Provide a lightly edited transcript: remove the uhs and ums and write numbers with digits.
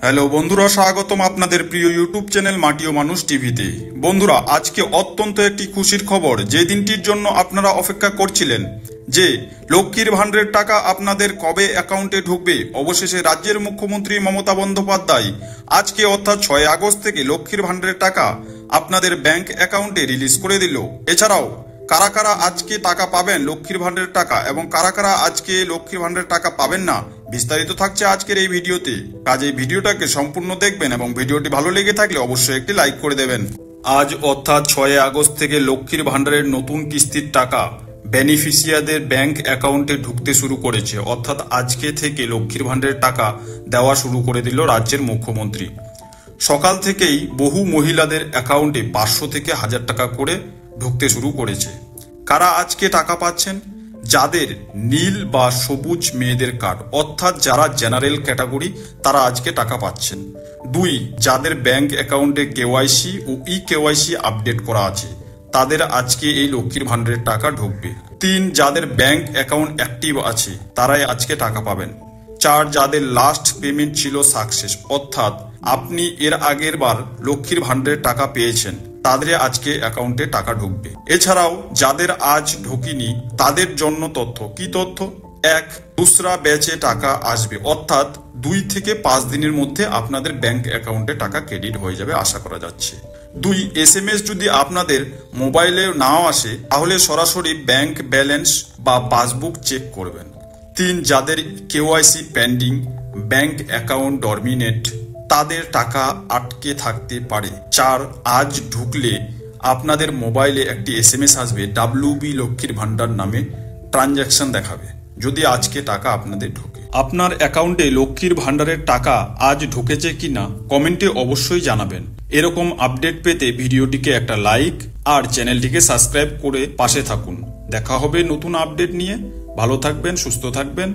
Hello বন্ধুরা, স্বাগতম আপনাদের প্রিয় ইউটিউব চ্যানেল মাটি ও মানুষ টিভিতে। বন্ধুরা, আজকে অত্যন্ত একটি খুশির খবর, যে দিনটির জন্য আপনারা অপেক্ষা করছিলেন, যে লক্ষ্মীর ভান্ডারের টাকা আপনাদের কবে অ্যাকাউন্টে ঢুকবে। অবশেষে রাজ্যের মুখ্যমন্ত্রী মমতা বন্দ্যোপাধ্যায় আজকে অর্থাৎ 6 আগস্ট থেকে লক্ষ্মীর ভান্ডারের টাকা আপনাদের ব্যাংক অ্যাকাউন্টে রিলিজ করে দিল। এছাড়াও কারা কারা আজকে টাকা পাবেন লক্ষ্মীর ভান্ডারের টাকা, এবং কারা কারা আজকে লক্ষ্মীর ভান্ডারের টাকা পাবেন না, বিস্তারিত থাকছে আজকের এই ভিডিওতে। কাজেই ভিডিওটাকে সম্পূর্ণ দেখবেন এবং ভিডিওটি ভালো লেগে থাকলে অবশ্যই একটি লাইক করে দেবেন। আজ অর্থাৎ 6 আগস্ট থেকে লক্ষ্মীর ভান্ডারের নতুন কিস্তির টাকা বেনিফিশিয়ারদের ব্যাংক অ্যাকাউন্টে ঢুকতে শুরু করেছে। অর্থাৎ আজকে থেকে লক্ষ্মীর ভান্ডারের টাকা দেওয়া শুরু করে দিল রাজ্যের মুখ্যমন্ত্রী। সকাল থেকেই বহু মহিলাদের অ্যাকাউন্টে 500 থেকে 1000 টাকা করে ঢুকতে শুরু করেছে। কারা আজকে টাকা পাচ্ছেন? যাদের নীল বা সবুজ মেয়েদের কার্ড, অর্থাৎ যারা জেনারেল ক্যাটাগরি, তারা আজকে টাকা পাচ্ছেন। 2, যাদের ব্যাংক অ্যাকাউন্টে কেওয়াইসি ও ই কেওয়াইসি আপডেট করা আছে, তাদের আজকে এই লক্ষ্মীর ভান্ডারের টাকা ঢুকবে। 3, যাদের ব্যাংক অ্যাকাউন্ট অ্যাক্টিভ আছে, তারাই আজকে টাকা পাবেন। 4, যাদের লাস্ট পেমেন্ট ছিল সাকসেস, অর্থাৎ আপনি এর আগের বার লক্ষ্মীর ভান্ডারের টাকা পেয়েছেন, তাদের আজকে অ্যাকাউন্টে টাকা ঢুকবে। এছাড়াও যাদের আজ ঢুকিনি, তাদের জন্য তথ্য। কি তথ্য? 1, দুসরা ব্যাচে টাকা আসবে, অর্থাৎ 2 থেকে 5 দিনের মধ্যে আপনাদের ব্যাংক অ্যাকাউন্টে টাকা ক্রেডিট হয়ে যাবে আশা করা যাচ্ছে। 2, SMS যদি আপনাদের মোবাইলে নাও আসে, তাহলে সরাসরি ব্যাংক ব্যালেন্স বা পাসবুক চেক করবেন। 3, যাদের কেওয়াইসি পেন্ডিং, ব্যাংক অ্যাকাউন্ট ডরমিনেট, তাদের টাকা আটকে থাকতে পারে। 4, আজ ঢুকলে আপনাদের মোবাইলে একটি SMS আসবে, WB লক্ষ্মীর ভান্ডার নামে ট্রানজ্যাকশন দেখাবে, যদি আজকে টাকা আপনাদের ঢোকে। আপনার অ্যাকাউন্টে লক্ষ্মীর ভান্ডারের টাকা আজ ঢুকেছে কিনা কমেন্টে অবশ্যই জানাবেন। এরকম আপডেট পেতে ভিডিওটিকে একটা লাইক আর চ্যানেলটিকে সাবস্ক্রাইব করে পাশে থাকুন। দেখা হবে নতুন আপডেট নিয়ে। ভালো থাকবেন, সুস্থ থাকবেন।